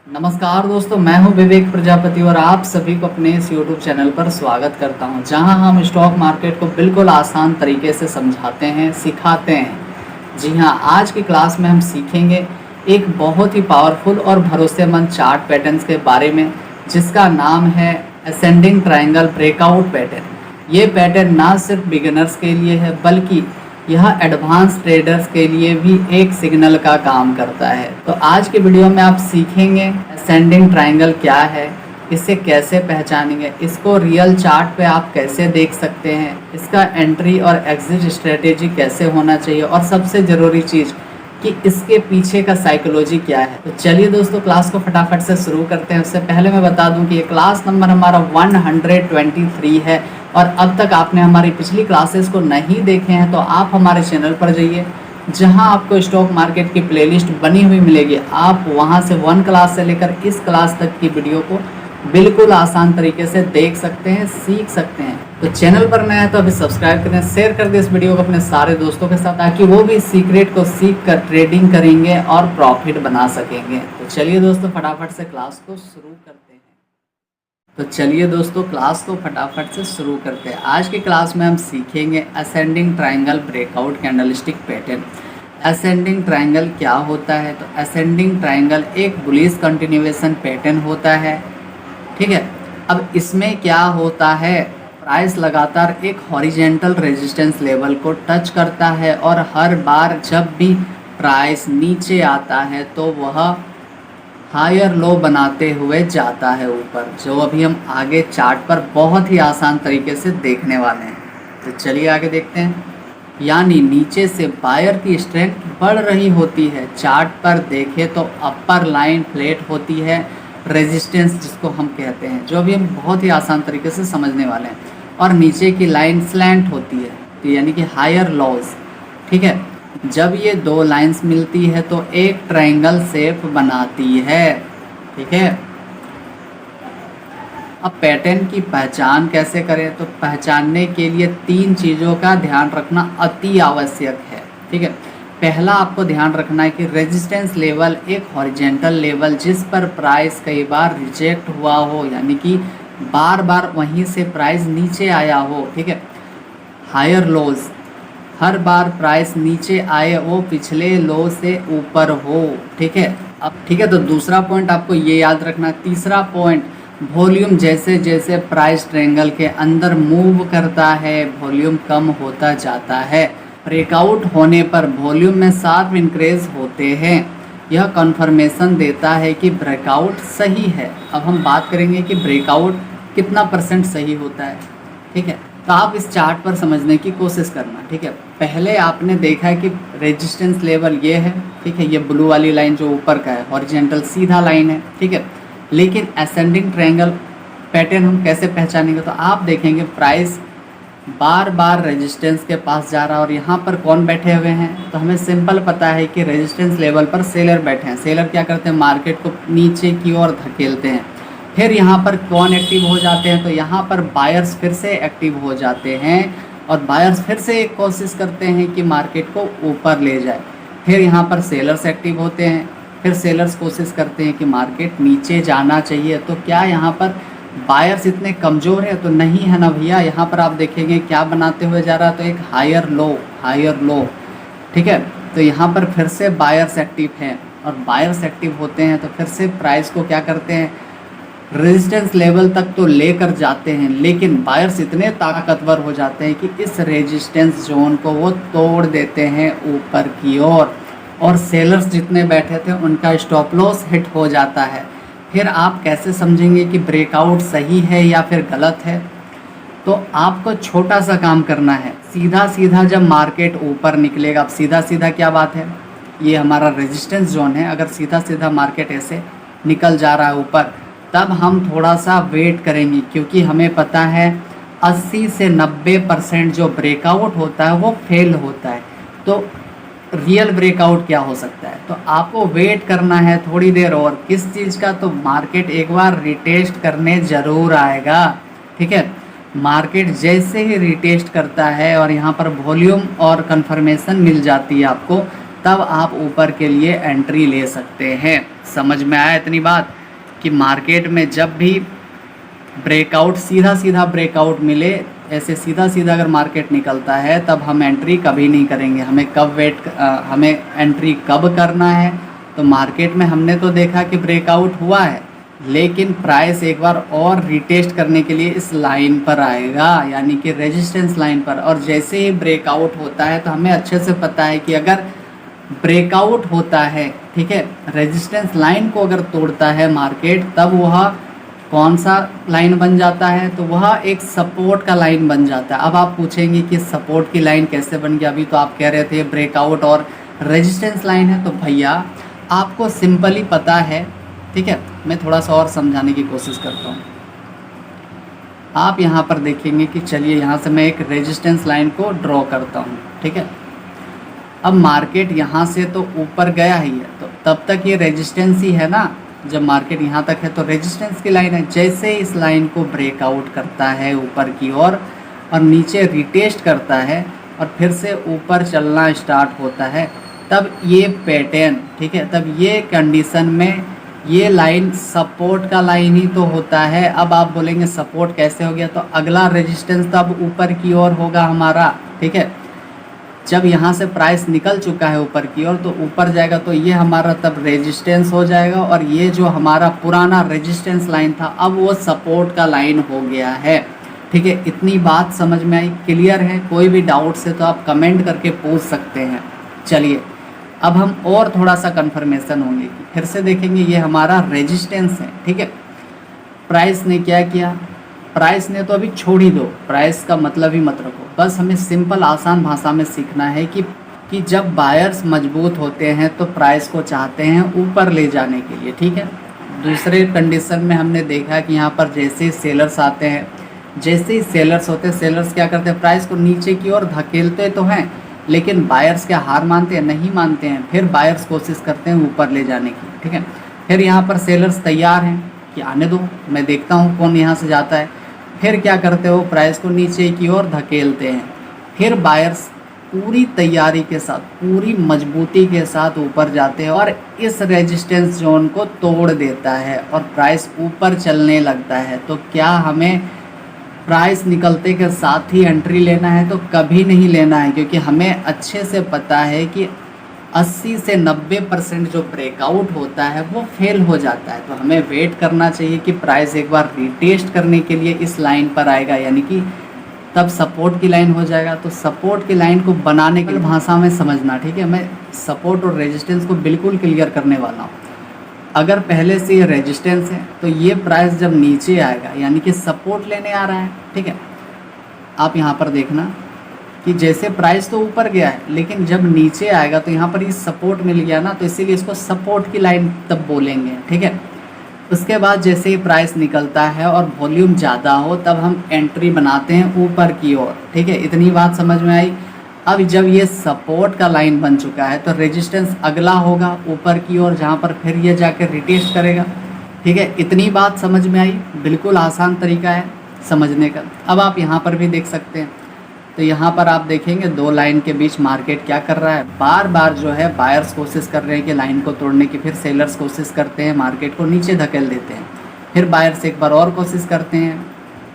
नमस्कार दोस्तों, मैं हूं विवेक प्रजापति और आप सभी को अपने इस YouTube चैनल पर स्वागत करता हूं, जहां हम स्टॉक मार्केट को बिल्कुल आसान तरीके से समझाते हैं, सिखाते हैं। जी हां, आज की क्लास में हम सीखेंगे एक बहुत ही पावरफुल और भरोसेमंद चार्ट पैटर्न्स के बारे में, जिसका नाम है असेंडिंग ट्रायंगल ब्रेकआउट पैटर्न। ये पैटर्न ना सिर्फ बिगिनर्स के लिए है, बल्कि यह एडवांस ट्रेडर्स के लिए भी एक सिग्नल का काम करता है। तो आज के वीडियो में आप सीखेंगे असेंडिंग ट्रायंगल क्या है, इसे कैसे पहचानेंगे, इसको रियल चार्ट पे आप कैसे देख सकते हैं, इसका एंट्री और एग्जिट स्ट्रेटेजी कैसे होना चाहिए, और सबसे ज़रूरी चीज़ कि इसके पीछे का साइकोलॉजी क्या है। तो चलिए दोस्तों, क्लास को फटाफट से शुरू करते हैं। उससे पहले मैं बता दूं कि ये क्लास नंबर हमारा 123 है, और अब तक आपने हमारी पिछली क्लासेस को नहीं देखे हैं तो आप हमारे चैनल पर जाइए, जहां आपको स्टॉक मार्केट की प्लेलिस्ट बनी हुई मिलेगी। आप वहां से 1 क्लास से लेकर इस क्लास तक की वीडियो को बिल्कुल आसान तरीके से देख सकते हैं, सीख सकते हैं। तो चैनल पर नया है तो अभी सब्सक्राइब करें, शेयर कर दें इस वीडियो को अपने सारे दोस्तों के साथ, ताकि वो भी सीक्रेट को सीख कर ट्रेडिंग करेंगे और प्रॉफिट बना सकेंगे। तो चलिए दोस्तों, फटाफट से क्लास को शुरू करते हैं। तो चलिए दोस्तों, क्लास को फटाफट से शुरू करते हैं। आज की क्लास में हम सीखेंगे ascending triangle breakout candlestick pattern. Ascending triangle क्या होता है? तो असेंडिंग ट्रायंगल एक बुलिश कंटिन्यूएशन पैटर्न होता है, ठीक है। अब इसमें क्या होता है, प्राइस लगातार एक हॉरिजेंटल रेजिस्टेंस लेवल को टच करता है, और हर बार जब भी प्राइस नीचे आता है तो वह हायर लो बनाते हुए जाता है ऊपर, जो अभी हम आगे चार्ट पर बहुत ही आसान तरीके से देखने वाले हैं। तो चलिए आगे देखते हैं। यानी नीचे से बायर की स्ट्रेंथ बढ़ रही होती है। चार्ट पर देखें तो अपर लाइन फ्लैट होती है, रेजिस्टेंस जिसको हम कहते हैं, जो अभी हम बहुत ही आसान तरीके से समझने वाले हैं, और नीचे की लाइन स्लैंट होती है, तो यानी कि हायर लॉज, ठीक है। जब ये दो लाइंस मिलती है तो एक ट्रायंगल शेप बनाती है, ठीक है। अब पैटर्न की पहचान कैसे करें? तो पहचानने के लिए 3 चीज़ों का ध्यान रखना अति आवश्यक है, ठीक है। पहला आपको ध्यान रखना है कि रेजिस्टेंस लेवल एक हॉरिजेंटल लेवल, जिस पर प्राइस कई बार रिजेक्ट हुआ हो, यानी कि बार बार वहीं से प्राइस नीचे आया हो, ठीक है। हायर लोज, हर बार प्राइस नीचे आए वो पिछले लो से ऊपर हो, ठीक है। अब ठीक है, तो दूसरा पॉइंट आपको ये याद रखना। तीसरा पॉइंट, वॉल्यूम जैसे जैसे प्राइस ट्रायंगल के अंदर मूव करता है, वॉल्यूम कम होता जाता है। ब्रेकआउट होने पर वॉल्यूम में शार्प इंक्रीज होते हैं। यह कन्फर्मेशन देता है कि ब्रेकआउट सही है। अब हम बात करेंगे कि ब्रेकआउट कितना % सही होता है, ठीक है। तो आप इस चार्ट पर समझने की कोशिश करना, ठीक है। पहले आपने देखा है कि रेजिस्टेंस लेवल ये है, ठीक है, ये ब्लू वाली लाइन जो ऊपर का है, हॉरिजेंटल सीधा लाइन है, ठीक है। लेकिन असेंडिंग ट्रायंगल पैटर्न हम कैसे पहचानेंगे? तो आप देखेंगे प्राइस बार बार रेजिस्टेंस के पास जा रहा है, और यहाँ पर कौन बैठे हुए हैं? तो हमें सिंपल पता है कि रेजिस्टेंस लेवल पर सेलर बैठे हैं। सेलर क्या करते हैं? मार्केट को नीचे की ओर धकेलते हैं। फिर यहाँ पर कौन एक्टिव हो जाते हैं? तो यहाँ पर बायर्स फिर से एक्टिव हो जाते हैं, और बायर्स फिर से एक कोशिश करते हैं कि मार्केट को ऊपर ले जाए। फिर यहाँ पर सेलर्स एक्टिव होते हैं, फिर सेलर्स कोशिश करते हैं कि मार्केट नीचे जाना चाहिए। तो क्या यहाँ पर बायर्स इतने कमज़ोर है? तो नहीं है ना भैया। यहाँ पर आप देखेंगे क्या बनाते हुए जा रहा है, तो एक हायर लो, ठीक है। तो यहाँ पर फिर से बायर्स एक्टिव हैं, और बायर्स एक्टिव होते हैं तो फिर से प्राइस को क्या करते हैं? रेजिस्टेंस लेवल तक तो लेकर जाते हैं, लेकिन बायर्स इतने ताकतवर हो जाते हैं कि इस रेजिस्टेंस जोन को वो तोड़ देते हैं ऊपर की ओर, और सेलर्स जितने बैठे थे उनका स्टॉप लॉस हिट हो जाता है। फिर आप कैसे समझेंगे कि ब्रेकआउट सही है या फिर गलत है? तो आपको छोटा सा काम करना है। सीधा सीधा जब मार्केट ऊपर निकलेगा, अब सीधा सीधा क्या बात है, ये हमारा रेजिस्टेंस जोन है, अगर सीधा सीधा मार्केट ऐसे निकल जा रहा है ऊपर, तब हम थोड़ा सा वेट करेंगे, क्योंकि हमें पता है 80 से 90% जो ब्रेकआउट होता है वो फेल होता है। तो रियल ब्रेकआउट क्या हो सकता है? तो आपको वेट करना है थोड़ी देर और। किस चीज़ का? तो मार्केट एक बार रिटेस्ट करने ज़रूर आएगा, ठीक है। मार्केट जैसे ही रिटेस्ट करता है और यहाँ पर वॉल्यूम और कंफर्मेशन मिल जाती है आपको, तब आप ऊपर के लिए एंट्री ले सकते हैं। समझ में आया इतनी बात कि मार्केट में जब भी ब्रेकआउट, सीधा सीधा ब्रेकआउट मिले, ऐसे सीधा सीधा अगर मार्केट निकलता है तब हम एंट्री कभी नहीं करेंगे। हमें एंट्री कब करना है? तो मार्केट में हमने तो देखा कि ब्रेकआउट हुआ है, लेकिन प्राइस एक बार और रिटेस्ट करने के लिए इस लाइन पर आएगा, यानी कि रेजिस्टेंस लाइन पर। और जैसे ही ब्रेकआउट होता है तो हमें अच्छे से पता है कि अगर ब्रेकआउट होता है, ठीक है, रेजिस्टेंस लाइन को अगर तोड़ता है मार्केट, तब वह कौन सा लाइन बन जाता है? तो वह एक सपोर्ट का लाइन बन जाता है। अब आप पूछेंगे कि सपोर्ट की लाइन कैसे बन गया? अभी तो आप कह रहे थे ब्रेकआउट और रेजिस्टेंस लाइन है। तो भैया आपको सिंपली पता है, ठीक है, मैं थोड़ा सा और समझाने की कोशिश करता हूँ। आप यहाँ पर देखेंगे कि चलिए यहाँ से मैं एक रेजिस्टेंस लाइन को ड्रॉ करता हूँ, ठीक है। अब मार्केट यहाँ से तो ऊपर गया ही है, तो तब तक ये रेजिस्टेंस ही है ना। जब मार्केट यहाँ तक है तो रेजिस्टेंस की लाइन है। जैसे ही इस लाइन को ब्रेकआउट करता है ऊपर की ओर और नीचे रिटेस्ट करता है और फिर से ऊपर चलना स्टार्ट होता है, तब ये पैटर्न, ठीक है, तब ये कंडीशन में ये लाइन सपोर्ट का लाइन ही तो होता है। अब आप बोलेंगे सपोर्ट कैसे हो गया? तो अगला रेजिस्टेंस तब ऊपर की ओर होगा हमारा, ठीक है। जब यहाँ से प्राइस निकल चुका है ऊपर की ओर तो ऊपर जाएगा, तो ये हमारा तब रेजिस्टेंस हो जाएगा। और ये जो हमारा पुराना रेजिस्टेंस लाइन था अब वो सपोर्ट का लाइन हो गया है, ठीक है। इतनी बात समझ में आई? क्लियर है? कोई भी डाउट से तो आप कमेंट करके पूछ सकते हैं। चलिए अब हम और थोड़ा सा कन्फर्मेशन होंगे कि फिर से देखेंगे ये हमारा रेजिस्टेंस है, ठीक है। प्राइस ने क्या किया? प्राइस ने तो अभी छोड़ ही दो, प्राइस का मतलब ही मत रखो। बस हमें सिंपल आसान भाषा में सीखना है कि जब बायर्स मजबूत होते हैं तो प्राइस को चाहते हैं ऊपर ले जाने के लिए, ठीक है। दूसरे कंडीशन में हमने देखा कि यहाँ पर जैसे ही सेलर्स आते हैं, जैसे ही सेलर्स होते हैं, सेलर्स क्या करते हैं? प्राइस को नीचे की ओर धकेलते तो हैं, लेकिन बायर्स क्या हार मानते हैं? नहीं मानते हैं। फिर बायर्स कोशिश करते हैं ऊपर ले जाने की, ठीक है। फिर यहाँ पर सेलर्स तैयार हैं कि आने दो, मैं देखता हूँ कौन यहाँ से जाता है। फिर क्या करते हो? प्राइस को नीचे की ओर धकेलते हैं। फिर बायर्स पूरी तैयारी के साथ, पूरी मजबूती के साथ ऊपर जाते हैं और इस रेजिस्टेंस जोन को तोड़ देता है और प्राइस ऊपर चलने लगता है। तो क्या हमें प्राइस निकलते के साथ ही एंट्री लेना है? तो कभी नहीं लेना है, क्योंकि हमें अच्छे से पता है कि 80 से 90% जो ब्रेकआउट होता है वो फेल हो जाता है। तो हमें वेट करना चाहिए कि प्राइस एक बार रिटेस्ट करने के लिए इस लाइन पर आएगा, यानी कि तब सपोर्ट की लाइन हो जाएगा। तो सपोर्ट की लाइन को बनाने की भाषा में समझना, ठीक है। मैं सपोर्ट और रेजिस्टेंस को बिल्कुल क्लियर करने वाला हूँ। अगर पहले से ये रेजिस्टेंस है तो ये प्राइस जब नीचे आएगा यानी कि सपोर्ट लेने आ रहा है, ठीक है। आप यहाँ पर देखना कि जैसे प्राइस तो ऊपर गया है, लेकिन जब नीचे आएगा तो यहाँ पर ये सपोर्ट मिल गया ना, तो इसीलिए इसको सपोर्ट की लाइन तब बोलेंगे, ठीक है। उसके बाद जैसे ही प्राइस निकलता है और वॉल्यूम ज़्यादा हो तब हम एंट्री बनाते हैं ऊपर की ओर, ठीक है। इतनी बात समझ में आई? अब जब ये सपोर्ट का लाइन बन चुका है तो रेजिस्टेंस अगला होगा ऊपर की ओर, जहाँ पर फिर ये जाकर रिटेस्ट करेगा, ठीक है। इतनी बात समझ में आई? बिल्कुल आसान तरीका है समझने का। अब आप यहाँ पर भी देख सकते हैं, तो यहाँ पर आप देखेंगे दो लाइन के बीच मार्केट क्या कर रहा है, बार बार जो है बायर्स कोशिश कर रहे हैं कि लाइन को तोड़ने की, फिर सेलर्स कोशिश करते हैं मार्केट को नीचे धकेल देते हैं, फिर बायर्स एक बार और कोशिश करते हैं,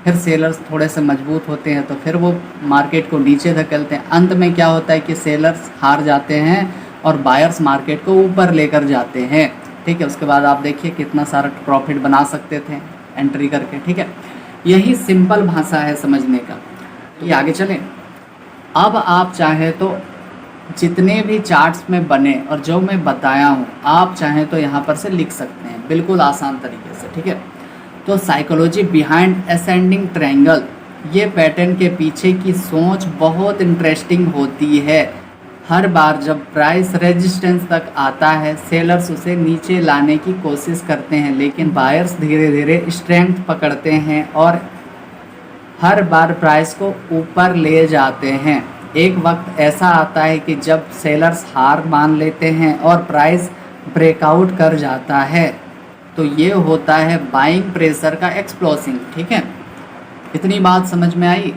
फिर सेलर्स थोड़े से मजबूत होते हैं तो फिर वो मार्केट को नीचे धकेलते हैं। अंत में क्या होता है कि सेलर्स हार जाते हैं और बायर्स मार्केट को ऊपर लेकर जाते हैं, ठीक है। उसके बाद आप देखिए कितना सारा प्रॉफिट बना सकते थे एंट्री करके, ठीक है। यही सिंपल भाषा है समझने का। ये आगे चलें। अब आप चाहें तो जितने भी चार्ट्स में बने और जो मैं बताया हूँ आप चाहें तो यहाँ पर से लिख सकते हैं बिल्कुल आसान तरीके से, ठीक है। तो साइकोलॉजी बिहाइंड असेंडिंग ट्रायंगल, ये पैटर्न के पीछे की सोच बहुत इंटरेस्टिंग होती है। हर बार जब प्राइस रेजिस्टेंस तक आता है सेलर्स उसे नीचे लाने की कोशिश करते हैं, लेकिन बायर्स धीरे धीरे स्ट्रेंथ पकड़ते हैं और हर बार प्राइस को ऊपर ले जाते हैं। एक वक्त ऐसा आता है कि जब सेलर्स हार मान लेते हैं और प्राइस ब्रेकआउट कर जाता है, तो ये होता है बाइंग प्रेशर का एक्सप्लोसिंग, ठीक है। इतनी बात समझ में आई?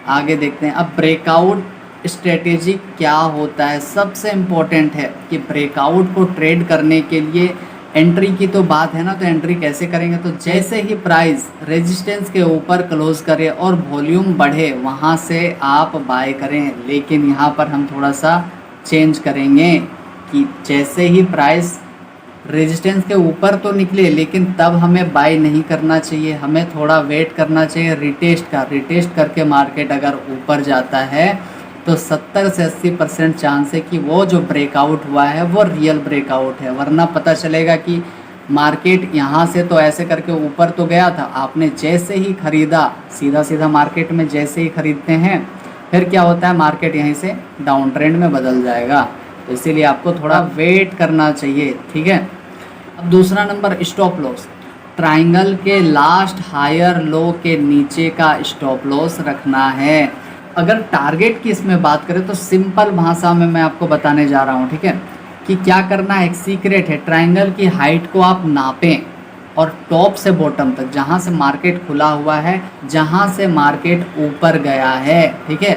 आगे देखते हैं। अब ब्रेकआउट स्ट्रेटेजी क्या होता है। सबसे इम्पोर्टेंट है कि ब्रेकआउट को ट्रेड करने के लिए एंट्री की तो बात है ना, तो एंट्री कैसे करेंगे, तो जैसे ही प्राइस रेजिस्टेंस के ऊपर क्लोज करे और वॉल्यूम बढ़े वहाँ से आप बाय करें। लेकिन यहाँ पर हम थोड़ा सा चेंज करेंगे कि जैसे ही प्राइस रेजिस्टेंस के ऊपर तो निकले लेकिन तब हमें बाय नहीं करना चाहिए, हमें थोड़ा वेट करना चाहिए रिटेस्ट करके मार्केट अगर ऊपर जाता है तो 70 से 80% चांस है कि वो जो ब्रेकआउट हुआ है वो रियल ब्रेकआउट है। वरना पता चलेगा कि मार्केट यहाँ से तो ऐसे करके ऊपर तो गया था, आपने जैसे ही ख़रीदा सीधा मार्केट में जैसे ही ख़रीदते हैं फिर क्या होता है, मार्केट यहीं से डाउन ट्रेंड में बदल जाएगा। तो इसीलिए आपको थोड़ा वेट करना चाहिए, ठीक है। अब दूसरा नंबर, स्टॉप लॉस। ट्राइंगल के लास्ट हायर लो के नीचे का स्टॉप लॉस रखना है। अगर टारगेट की इसमें बात करें तो सिंपल भाषा में मैं आपको बताने जा रहा हूँ, ठीक है, कि क्या करना है। एक सीक्रेट है, ट्राइंगल की हाइट को आप नापें और टॉप से बॉटम तक, जहाँ से मार्केट खुला हुआ है, जहाँ से मार्केट ऊपर गया है, ठीक है,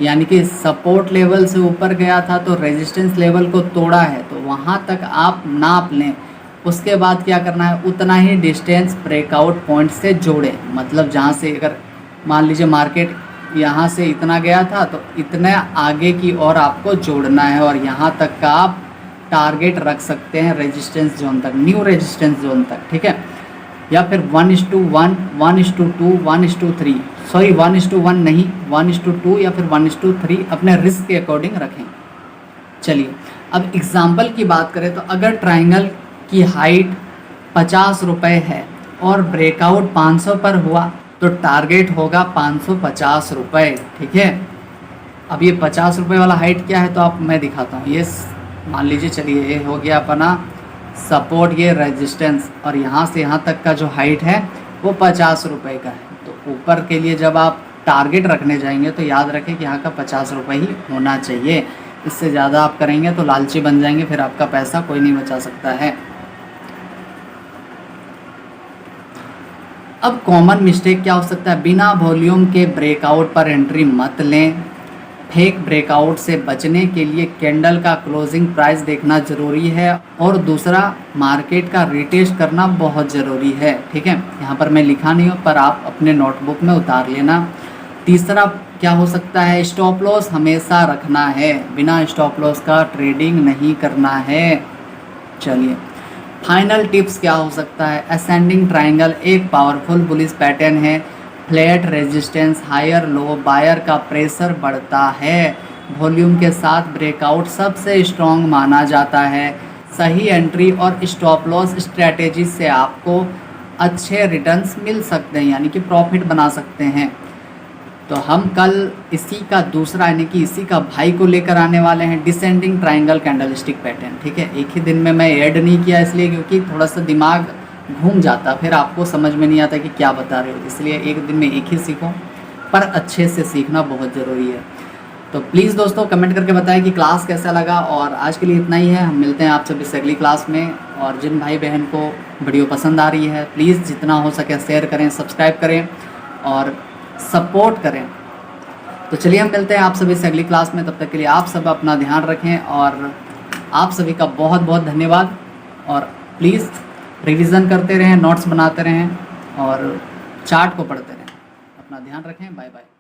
यानी कि सपोर्ट लेवल से ऊपर गया था तो रेजिस्टेंस लेवल को तोड़ा है तो वहाँ तक आप नाप लें। उसके बाद क्या करना है, उतना ही डिस्टेंस ब्रेकआउट पॉइंट से जोड़ें। मतलब जहाँ से अगर मान लीजिए मार्केट यहाँ से इतना गया था तो इतने आगे की ओर आपको जोड़ना है और यहाँ तक का आप टारगेट रख सकते हैं रेजिस्टेंस जोन तक, न्यू रेजिस्टेंस जोन तक, ठीक है। या फिर 1:1, 1:2, 1:3, सॉरी 1:1 नहीं, 1:2 या फिर 1:3 अपने रिस्क के अकॉर्डिंग रखें। चलिए अब एग्जाम्पल की बात करें तो अगर ट्राइंगल की हाइट 50 रुपये है और ब्रेकआउट 500 पर हुआ तो टारगेट होगा 550 रुपये, ठीक है। अब ये 50 रुपये वाला हाइट क्या है तो आप मैं दिखाता हूँ। ये मान लीजिए, चलिए ये हो गया अपना सपोर्ट, ये रेजिस्टेंस, और यहाँ से यहाँ तक का जो हाइट है वो 50 रुपये का है। तो ऊपर के लिए जब आप टारगेट रखने जाएंगे तो याद रखें कि यहाँ का 50 रुपये ही होना चाहिए। इससे ज़्यादा आप करेंगे तो लालची बन जाएंगे, फिर आपका पैसा कोई नहीं बचा सकता है। अब कॉमन मिस्टेक क्या हो सकता है, बिना वॉल्यूम के ब्रेकआउट पर एंट्री मत लें। फेक ब्रेकआउट से बचने के लिए कैंडल का क्लोजिंग प्राइस देखना ज़रूरी है और दूसरा मार्केट का रिटेस्ट करना बहुत ज़रूरी है, ठीक है। यहाँ पर मैं लिखा नहीं हूँ पर आप अपने नोटबुक में उतार लेना। तीसरा क्या हो सकता है, स्टॉप लॉस हमेशा रखना है, बिना स्टॉप लॉस का ट्रेडिंग नहीं करना है। चलिए फाइनल टिप्स क्या हो सकता है, असेंडिंग ट्राइंगल एक पावरफुल बुलिश पैटर्न है। Flat resistance, higher low, buyer का प्रेशर बढ़ता है। वॉल्यूम के साथ ब्रेकआउट सबसे स्ट्रॉन्ग माना जाता है। सही एंट्री और स्टॉप लॉस स्ट्रैटेजी से आपको अच्छे रिटर्न्स मिल सकते हैं, यानी कि प्रॉफिट बना सकते हैं। तो हम कल इसी का दूसरा यानी कि इसी का भाई को लेकर आने वाले हैं, डिसेंडिंग ट्राइंगल कैंडलस्टिक पैटर्न, ठीक है। एक ही दिन में मैं ऐड नहीं किया इसलिए क्योंकि थोड़ा सा दिमाग घूम जाता, फिर आपको समझ में नहीं आता कि क्या बता रहे हो, इसलिए एक दिन में एक ही सीखो, पर अच्छे से सीखना बहुत ज़रूरी है। तो प्लीज़ दोस्तों कमेंट करके बताएं कि क्लास कैसा लगा, और आज के लिए इतना ही है। हम मिलते हैं आप सभी से अगली क्लास में। और जिन भाई बहन को वीडियो पसंद आ रही है प्लीज़ जितना हो सके शेयर करें, सब्सक्राइब करें और सपोर्ट करें। तो चलिए हम मिलते हैं आप सभी से अगली क्लास में, तब तक के लिए आप सब अपना ध्यान रखें और आप सभी का बहुत बहुत धन्यवाद। और प्लीज़ रिवीजन करते रहें, नोट्स बनाते रहें और चार्ट को पढ़ते रहें। अपना ध्यान रखें, बाय बाय।